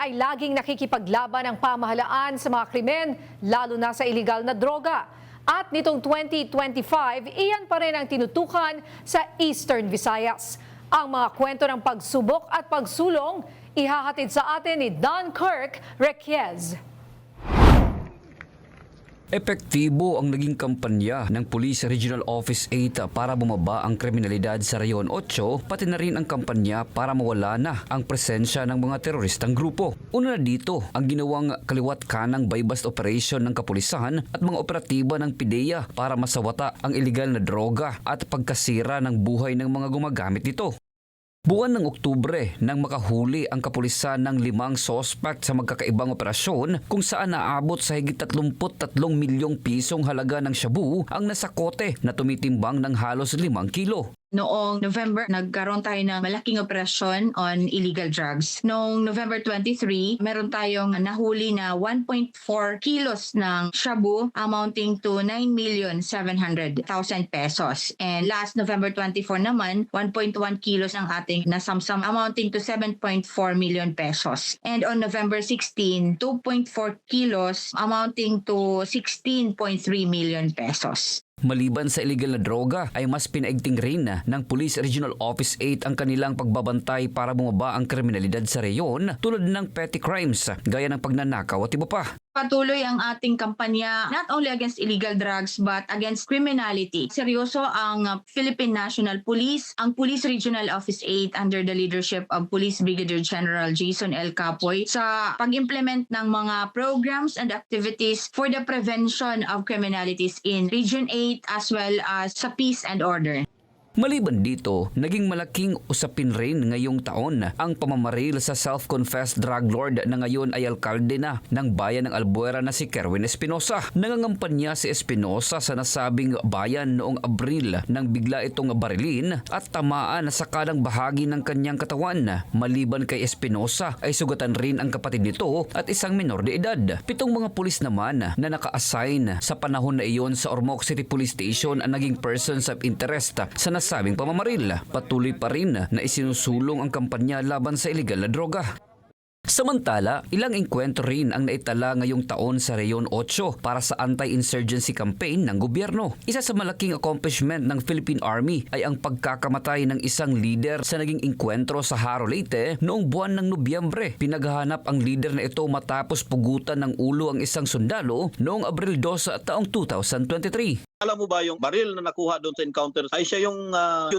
ay laging nakikipaglaban ang pamahalaan sa mga krimen, lalo na sa iligal na droga. At nitong 2025, iyan pa rin ang tinutukan sa Eastern Visayas. Ang mga kwento ng pagsubok at pagsulong, ihahatid sa atin ni Don Kirk Requiez. Epektibo ang naging kampanya ng Police Regional Office 8 para bumaba ang kriminalidad sa Rayon 8, pati na rin ang kampanya para mawala na ang presensya ng mga teroristang grupo. Una na dito ang ginawang kaliwat-kanang buy-bust operation ng kapulisan at mga operatiba ng PIDEA para masawata ang iligal na droga at pagkasira ng buhay ng mga gumagamit nito. Buwan ng Oktubre nang makahuli ang kapulisan ng 5 suspect sa magkakaibang operasyon kung saan naabot sa higit 33 milyong pisong halaga ng shabu ang nasakote na tumitimbang ng halos 5 kilo. Noong November, nagkaroon tayo ng malaking operasyon on illegal drugs. Noong November 23, meron tayong nahuli na 1.4 kilos ng shabu amounting to 9,700,000 pesos. And last November 24 naman, 1.1 kilos ng ating nasamsam amounting to 7.4 million pesos. And on November 16, 2.4 kilos amounting to 16.3 million pesos. Maliban sa illegal na droga ay mas pinaigting rin ng Police Regional Office 8 ang kanilang pagbabantay para bumaba ang kriminalidad sa reyon tulad ng petty crimes gaya ng pagnanakaw at iba pa. Patuloy ang ating kampanya not only against illegal drugs but against criminality. Seryoso ang Philippine National Police, ang Police Regional Office 8 under the leadership of Police Brigadier General Jason L. Capoy sa pag-implement ng mga programs and activities for the prevention of criminalities in Region 8 as well as sa peace and order. Maliban dito, naging malaking usapin rin ngayong taon ang pamamaril sa self-confessed drug lord na ngayon ay alkalde na ng bayan ng Albuera na si Kerwin Espinosa. Nangangampanya si Espinosa sa nasabing bayan noong Abril nang bigla itong barilin at tamaan sa kanang bahagi ng kanyang katawan. Maliban kay Espinosa ay sugatan rin ang kapatid nito at isang minor de edad. 7 mga pulis naman na naka-assign sa panahon na iyon sa Ormoc City Police Station ang naging persons of interest sa nasabing pamamaril. Patuloy pa rin na isinusulong ang kampanya laban sa iligal na droga. Samantala, ilang engkwentro rin ang naitala ngayong taon sa Rayon 8 para sa anti-insurgency campaign ng gobyerno. Isa sa malaking accomplishment ng Philippine Army ay ang pagkakamatay ng isang leader sa naging engkwentro sa Haro, Leyte noong buwan ng Nobyembre. Pinaghahanap ang leader na ito matapos pugutan ng ulo ang isang sundalo noong Abril 2 taong 2023. Alam mo ba yung baril na nakuha doon sa encounter ay siya yung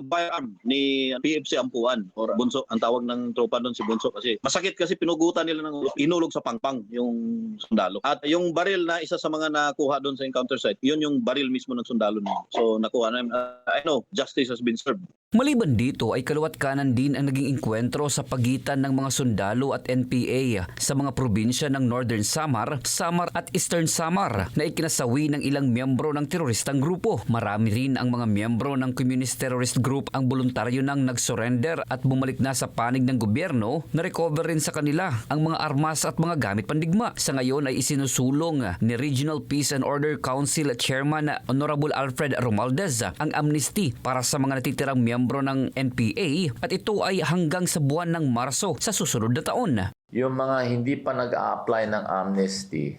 firearm ni PFC Ampuan or Bunso, ang tawag ng tropa doon si Bunso kasi masakit kasi pinugutan nila ng ulo, inulog sa pangpang yung sundalo. At yung baril na isa sa mga nakuha doon sa encounter site, yun yung baril mismo ng sundalo niya. So nakuha na, I know, justice has been served. Maliban dito ay kaliwat kanan din ang naging engkwentro sa pagitan ng mga sundalo at NPA sa mga probinsya ng Northern Samar, Samar at Eastern Samar na ikinasawi ng ilang miyembro ng teroristang grupo. Marami rin ang mga miyembro ng Communist Terrorist Group ang voluntaryo nang nag-surrender at bumalik na sa panig ng gobyerno. Na-recover rin sa kanila ang mga armas at mga gamit pandigma. Sa ngayon ay isinusulong ni Regional Peace and Order Council Chairman Honorable Alfred Romualdez ang amnesty para sa mga natitirang miyembro ng NPA at ito ay hanggang sa buwan ng Marso sa susunod na taon. Yung mga hindi pa nag-a-apply ng amnesty,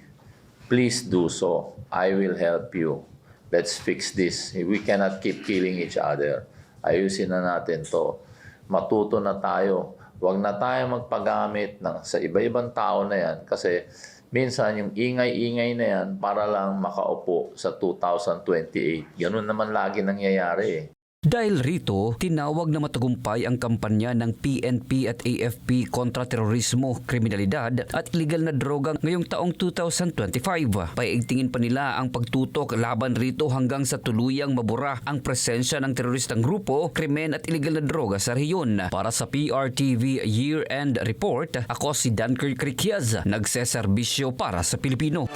please do so. I will help you. Let's fix this. We cannot keep killing each other. Ayusin na natin to. Matuto na tayo. Huwag na tayo magpagamit sa iba-ibang tao na yan kasi minsan yung ingay-ingay na yan para lang makaupo sa 2028. Ganun naman lagi nangyayari eh. Dahil rito, tinawag na matagumpay ang kampanya ng PNP at AFP kontra terorismo, kriminalidad at illegal na droga ngayong taong 2025. Paiigtingin pa nila ang pagtutok laban rito hanggang sa tuluyang mabura ang presensya ng teroristang grupo, krimen at illegal na droga sa rehiyon. Para sa PRTV Year-End Report, ako si Dan Kirk Requiez, nagseserbisyo para sa Pilipino.